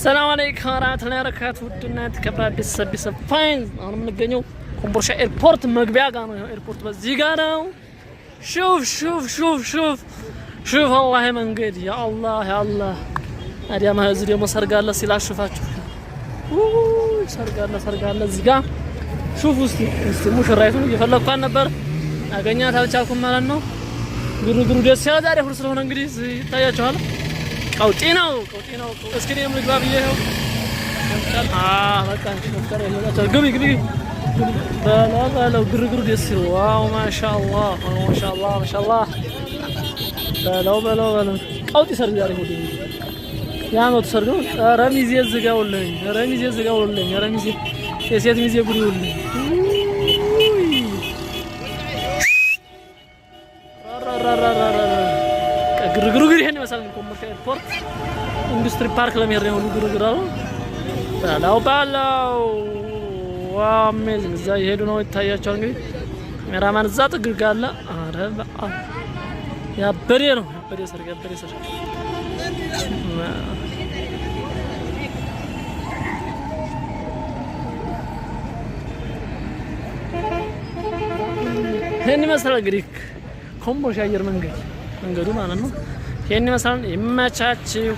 السلام عليكم ورحمة الله وبركاته. ودنا تكبر بس فاين أنا من الجنيو كمبرشة إيربورت مقبيع كانوا إيربورت بس زيجانو. شوف الله من قد يا الله هذا ما هزر يوم سرقة الله سلاح شوفاتشو سرقة الله زيجا شوفوا استي مش رايتون يفلق كان نبر أغنيا تالشالكم مالنو غرو ديس يا داري فرصة هون إنجليز تايا جوال كوتينو اسكريم لقباب يهو بكان شكر يلا قبي لا غرو ديس واو ما شاء الله بلا قوتي سر داري هودي يا ما تسرقوا رميزي الزقاولين رميزي يسيت ميزي غريولين ግርግሩ ይሄን መሰል ኮመርሻል ኤርፖርት ኢንዱስትሪ ፓርክ ለሚሄድ ነው ግርግሩ ባላው ዋው አሜዚንግ እዛ ይሄዱ ነው ይታያቸዋል። እንግዲህ ካሜራማን እዛ ጥግጋ አለ። አረ ያበሬ ሰርግ ይሄን መሰል ግሪክ ኮምቦልቻ አየር መንገዱ ማለት ነው። ይሄን መሰል ይመቻችሁ።